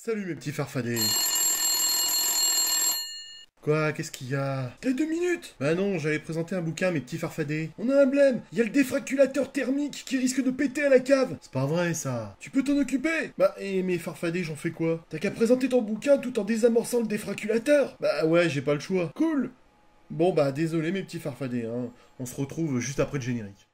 Salut mes petits farfadets. Quoi, qu'est-ce qu'il y a? T'as 2 minutes? Bah non, j'allais présenter un bouquin, mes petits farfadets. On a un blême, il y a le défraculateur thermique qui risque de péter à la cave. C'est pas vrai ça. Tu peux t'en occuper? Bah et mes farfadets, j'en fais quoi? T'as qu'à présenter ton bouquin tout en désamorçant le défraculateur. Bah ouais, j'ai pas le choix. Cool. Bon bah désolé mes petits farfadets, hein. On se retrouve juste après le générique.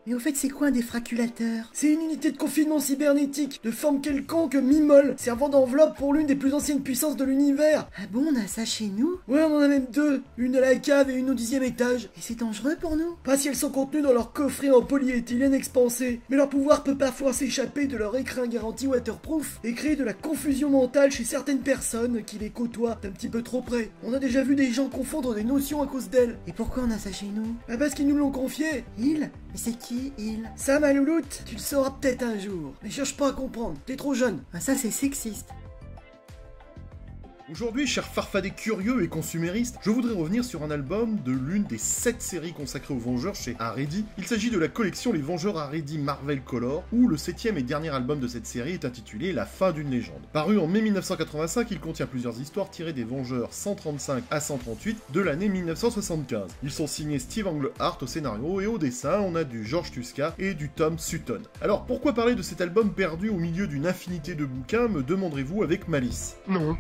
Mais au fait, c'est quoi un défraculateur? C'est une unité de confinement cybernétique, de forme quelconque mi-molle, servant d'enveloppe pour l'une des plus anciennes puissances de l'univers. Ah bon, on a ça chez nous? Ouais, on en a même 2, une à la cave et une au 10e étage. Et c'est dangereux pour nous? Pas si elles sont contenues dans leur coffret en polyéthylène expansé, mais leur pouvoir peut parfois s'échapper de leur écrin garanti waterproof et créer de la confusion mentale chez certaines personnes qui les côtoient d'un petit peu trop près. On a déjà vu des gens confondre des notions à cause d'elles. Et pourquoi on a ça chez nous? Bah parce qu'ils nous l'ont confié. Mais c'est qui, il? Ça, ma louloute, tu le sauras peut-être un jour. Mais cherche pas à comprendre, t'es trop jeune. Ah ça, c'est sexiste. Aujourd'hui, chers farfadets curieux et consuméristes, je voudrais revenir sur un album de l'une des 7 séries consacrées aux Vengeurs chez Aredi. Il s'agit de la collection Les Vengeurs Aredi Marvel Color, où le 7e et dernier album de cette série est intitulé La fin d'une légende. Paru en mai 1985, il contient plusieurs histoires tirées des Vengeurs 135 à 138 de l'année 1975. Ils sont signés Steve Englehart au scénario et au dessin, on a du George Tuska et du Tom Sutton. Alors pourquoi parler de cet album perdu au milieu d'une infinité de bouquins, me demanderez-vous avec malice? Non.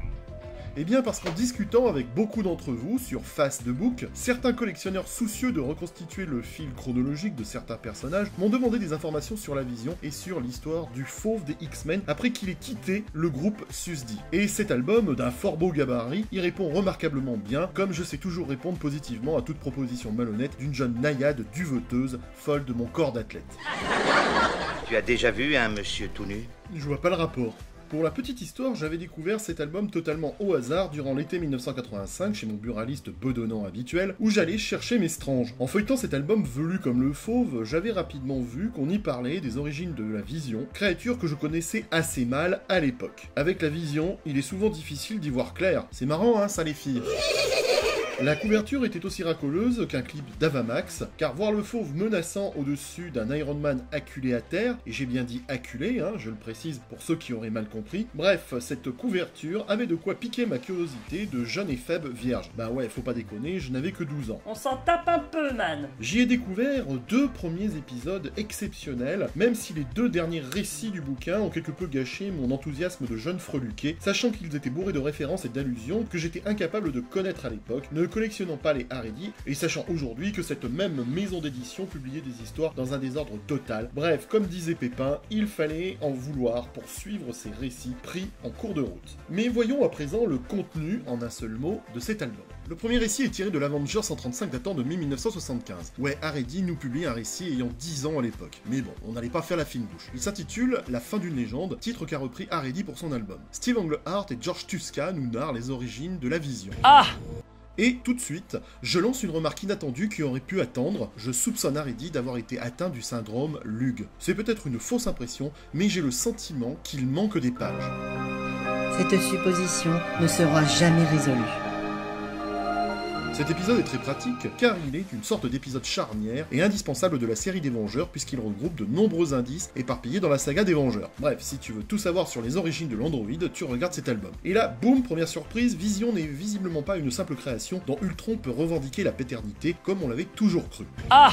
Eh bien parce qu'en discutant avec beaucoup d'entre vous sur Face de Book, certains collectionneurs soucieux de reconstituer le fil chronologique de certains personnages m'ont demandé des informations sur la Vision et sur l'histoire du fauve des X-Men après qu'il ait quitté le groupe SUSDI. Et cet album, d'un fort beau gabarit, y répond remarquablement bien, comme je sais toujours répondre positivement à toute proposition malhonnête d'une jeune naïade duveteuse, folle de mon corps d'athlète. Tu as déjà vu un monsieur tout nu? Je vois pas le rapport. Pour la petite histoire, j'avais découvert cet album totalement au hasard durant l'été 1985 chez mon buraliste bedonnant habituel, où j'allais chercher mes Strange. En feuilletant cet album velu comme le fauve, j'avais rapidement vu qu'on y parlait des origines de la Vision, créature que je connaissais assez mal à l'époque. Avec la Vision, il est souvent difficile d'y voir clair. C'est marrant, hein, ça les filles. La couverture était aussi racoleuse qu'un clip d'Avamax, car voir le fauve menaçant au-dessus d'un Iron Man acculé à terre, et j'ai bien dit acculé, hein, je le précise pour ceux qui auraient mal compris, bref, cette couverture avait de quoi piquer ma curiosité de jeune et faible vierge. Bah ouais, faut pas déconner, je n'avais que 12 ans. On s'en tape un peu, man. J'y ai découvert 2 premiers épisodes exceptionnels, même si les 2 derniers récits du bouquin ont quelque peu gâché mon enthousiasme de jeune freluqué, sachant qu'ils étaient bourrés de références et d'allusions que j'étais incapable de connaître à l'époque, ne collectionnant pas les Aredi, et sachant aujourd'hui que cette même maison d'édition publiait des histoires dans un désordre total. Bref, comme disait Pépin, il fallait en vouloir pour suivre ces récits pris en cours de route. Mais voyons à présent le contenu, en un seul mot, de cet album. Le premier récit est tiré de l'Avenger 135 datant de mai 1975. Ouais, Aredi nous publie un récit ayant 10 ans à l'époque. Mais bon, on n'allait pas faire la fine bouche. Il s'intitule La fin d'une légende, titre qu'a repris Aredi pour son album. Steve Englehart et George Tuska nous narrent les origines de la Vision. Ah! Et tout de suite, je lance une remarque inattendue qui aurait pu attendre, je soupçonne Aredi d'avoir été atteint du syndrome Lug. C'est peut-être une fausse impression, mais j'ai le sentiment qu'il manque des pages. Cette supposition ne sera jamais résolue. Cet épisode est très pratique, car il est une sorte d'épisode charnière et indispensable de la série des Vengeurs, puisqu'il regroupe de nombreux indices éparpillés dans la saga des Vengeurs. Bref, si tu veux tout savoir sur les origines de l'Android, tu regardes cet album. Et là, boum, première surprise, Vision n'est visiblement pas une simple création dont Ultron peut revendiquer la paternité comme on l'avait toujours cru. Ah!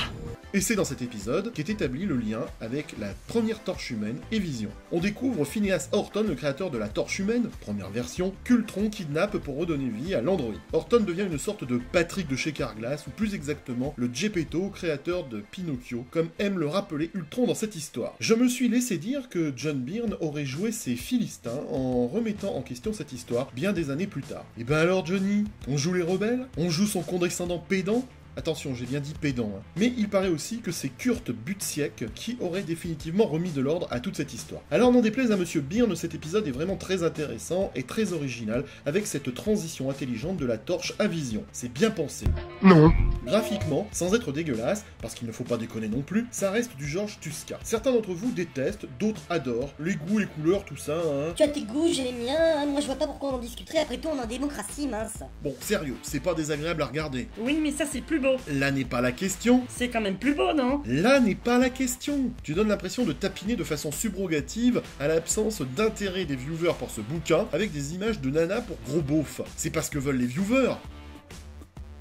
Et c'est dans cet épisode qu'est établi le lien avec la première torche humaine et Vision. On découvre Phineas Horton, le créateur de la torche humaine, première version, qu'Ultron kidnappe pour redonner vie à l'Android. Horton devient une sorte de Patrick de chez Carglass, ou plus exactement le Geppetto, créateur de Pinocchio, comme aime le rappeler Ultron dans cette histoire. Je me suis laissé dire que John Byrne aurait joué ses Philistins en remettant en question cette histoire bien des années plus tard. Et ben alors Johnny, on joue les rebelles? On joue son condescendant pédant? Attention, j'ai bien dit pédant. Hein. Mais il paraît aussi que c'est Kurt Busiek qui aurait définitivement remis de l'ordre à toute cette histoire. Alors n'en déplaise à Monsieur Byrne, cet épisode est vraiment très intéressant et très original, avec cette transition intelligente de la torche à Vision. C'est bien pensé. Non. Graphiquement, sans être dégueulasse, parce qu'il ne faut pas déconner non plus, ça reste du George Tuska. Certains d'entre vous détestent, d'autres adorent. Les goûts, les couleurs, tout ça, hein. Tu as tes goûts, j'ai les miens, moi je vois pas pourquoi on en discuterait, après tout on est en démocratie, mince. Bon, sérieux, c'est pas désagréable à regarder. Oui, mais ça c'est plus beau. Là n'est pas la question. C'est quand même plus beau, non? Là n'est pas la question. Tu donnes l'impression de tapiner de façon subrogative à l'absence d'intérêt des viewers pour ce bouquin avec des images de nana pour gros beaufs. C'est pas ce que veulent les viewers.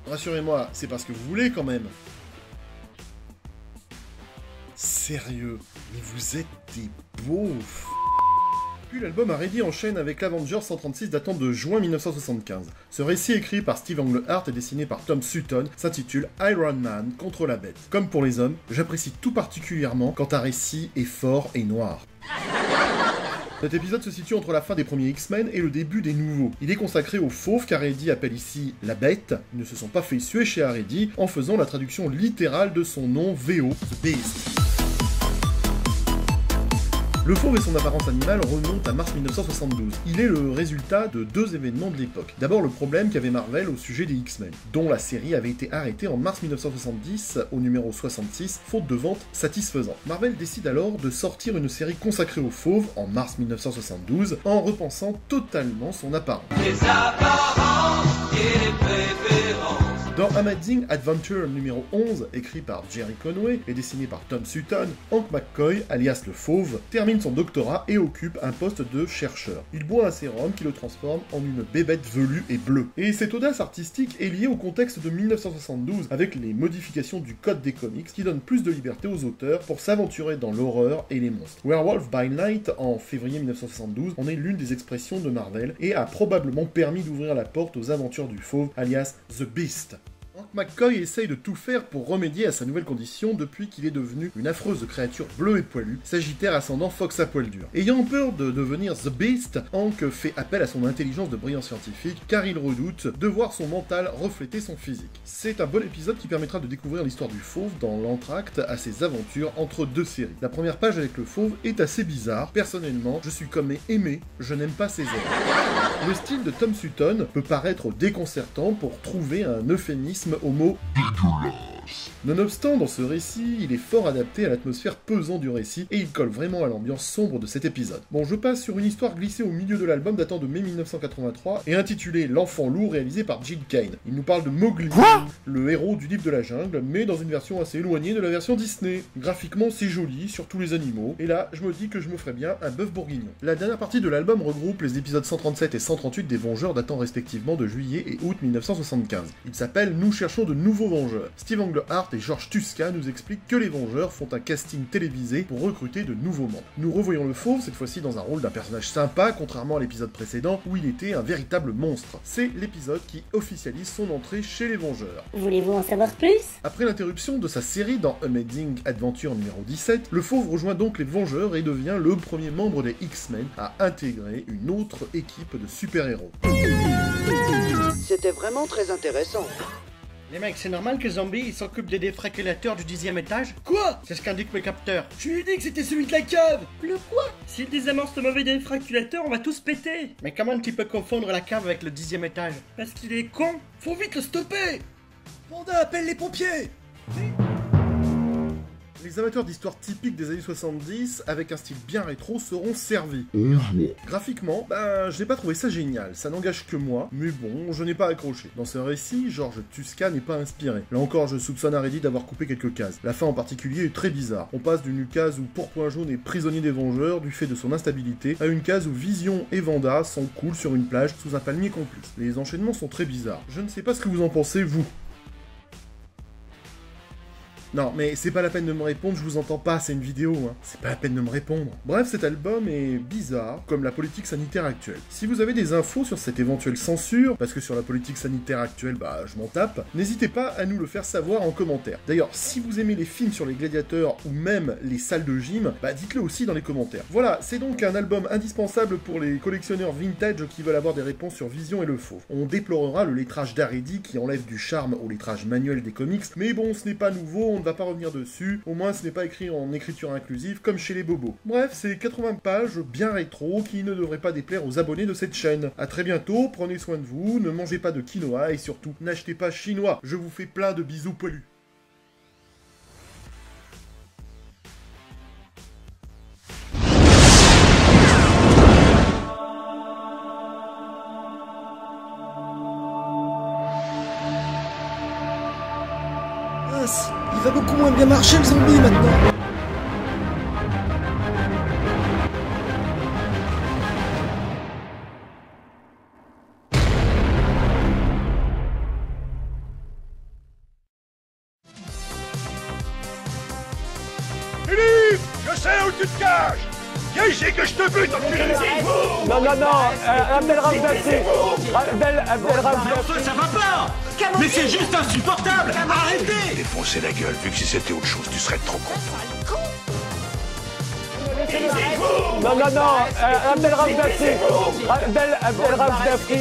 Rassurez-moi, c'est pas ce que vous voulez quand même. Sérieux, mais vous êtes des beaufs. Puis l'album Haredi enchaîne avec l'Avengers 136 datant de juin 1975. Ce récit écrit par Steve Englehart et dessiné par Tom Sutton s'intitule Iron Man contre la bête. Comme pour les hommes, j'apprécie tout particulièrement quand un récit est fort et noir. Cet épisode se situe entre la fin des premiers X-Men et le début des nouveaux. Il est consacré aux fauves qu'Haredi appelle ici la bête. Ils ne se sont pas fait suer chez Haredi en faisant la traduction littérale de son nom VO, The Beast. Le fauve et son apparence animale remontent à mars 1972. Il est le résultat de deux événements de l'époque. D'abord le problème qu'avait Marvel au sujet des X-Men, dont la série avait été arrêtée en mars 1970 au numéro 66, faute de ventes satisfaisantes. Marvel décide alors de sortir une série consacrée aux fauves en mars 1972, en repensant totalement son apparence. Les apparences et les préférences. Dans Amazing Adventure numéro 11, écrit par Jerry Conway et dessiné par Tom Sutton, Hank McCoy, alias le Fauve, termine son doctorat et occupe un poste de chercheur. Il boit un sérum qui le transforme en une bébête velue et bleue. Et cette audace artistique est liée au contexte de 1972, avec les modifications du code des comics qui donnent plus de liberté aux auteurs pour s'aventurer dans l'horreur et les monstres. Werewolf by Night, en février 1972, en est l'une des expressions de Marvel et a probablement permis d'ouvrir la porte aux aventures du Fauve, alias The Beast. Hank McCoy essaye de tout faire pour remédier à sa nouvelle condition depuis qu'il est devenu une affreuse créature bleue et poilue, sagittaire ascendant fox à poil dur. Ayant peur de devenir The Beast, Hank fait appel à son intelligence de brillant scientifique car il redoute de voir son mental refléter son physique. C'est un bon épisode qui permettra de découvrir l'histoire du Fauve dans l'entracte à ses aventures entre deux séries. La première page avec le Fauve est assez bizarre. Personnellement, je suis comme Aimé, je n'aime pas ses airs. Le style de Tom Sutton peut paraître déconcertant pour trouver un euphémisme au mot dégueulasse. Nonobstant, dans ce récit, il est fort adapté à l'atmosphère pesant du récit et il colle vraiment à l'ambiance sombre de cet épisode. Bon, je passe sur une histoire glissée au milieu de l'album datant de mai 1983 et intitulée L'Enfant Loup, réalisé par Gene Kane. Il nous parle de Mowgli, le héros du livre de la jungle, mais dans une version assez éloignée de la version Disney. Graphiquement, c'est joli, surtout les animaux, et là, je me dis que je me ferais bien un bœuf bourguignon. La dernière partie de l'album regroupe les épisodes 137 et 138 des Vengeurs datant respectivement de juillet et août 1975. Il s'appelle Nous cherchons de nouveaux Vengeurs. Steve Englehart et George Tuska nous expliquent que les Vengeurs font un casting télévisé pour recruter de nouveaux membres. Nous revoyons le Fauve, cette fois-ci dans un rôle d'un personnage sympa, contrairement à l'épisode précédent où il était un véritable monstre. C'est l'épisode qui officialise son entrée chez les Vengeurs. Voulez-vous en savoir plus? Après l'interruption de sa série dans Amazing Adventure numéro 17, le Fauve rejoint donc les Vengeurs et devient le premier membre des X-Men à intégrer une autre équipe de super-héros. C'était vraiment très intéressant. Les mecs, c'est normal que Zombie s'occupe des défraculateurs du 10e étage? Quoi? C'est ce qu'indiquent mes capteurs. Je lui ai dit que c'était celui de la cave. Le quoi? S'il désamorce le mauvais défraculateur, on va tous péter. Mais comment tu peux confondre la cave avec le 10e étage? Parce qu'il est con. Faut vite le stopper. Panda, appelle les pompiers. Les amateurs d'histoires typiques des années 70, avec un style bien rétro, seront servis. Graphiquement, je n'ai pas trouvé ça génial, ça n'engage que moi, mais bon, je n'ai pas accroché. Dans ce récit, George Tuska n'est pas inspiré. Là encore, je soupçonne Haredi d'avoir coupé quelques cases. La fin en particulier est très bizarre. On passe d'une case où Pourpoint Jaune est prisonnier des Vengeurs du fait de son instabilité, à une case où Vision et Vanda sont cool sur une plage sous un palmier complice. Les enchaînements sont très bizarres. Je ne sais pas ce que vous en pensez, vous. Non, mais c'est pas la peine de me répondre, je vous entends pas, c'est une vidéo, hein. C'est pas la peine de me répondre. Bref, cet album est bizarre, comme la politique sanitaire actuelle. Si vous avez des infos sur cette éventuelle censure, parce que sur la politique sanitaire actuelle, bah je m'en tape, n'hésitez pas à nous le faire savoir en commentaire. D'ailleurs, si vous aimez les films sur les gladiateurs ou même les salles de gym, bah dites-le aussi dans les commentaires. Voilà, c'est donc un album indispensable pour les collectionneurs vintage qui veulent avoir des réponses sur Vision et le faux. On déplorera le lettrage d'Haredi qui enlève du charme au lettrage manuel des comics, mais bon, ce n'est pas nouveau, on ne va pas revenir dessus, au moins ce n'est pas écrit en écriture inclusive comme chez les bobos. Bref, c'est 80 pages bien rétro qui ne devraient pas déplaire aux abonnés de cette chaîne. A très bientôt, prenez soin de vous, ne mangez pas de quinoa et surtout, n'achetez pas chinois, je vous fais plein de bisous poilus. Il va beaucoup moins bien marcher le zombie maintenant. Philippe, je sais où tu te caches. Viens ici que je te bute, enculé. Non, Abdel Raouf Dafri. Abdel Raouf Dafri. Ça va pas. Mais c'est juste insupportable. Arrêtez. Défoncer la gueule, vu que si c'était autre chose, tu serais trop content. Non, Abdel Raouf Dafri. Abdel Raouf Dafri.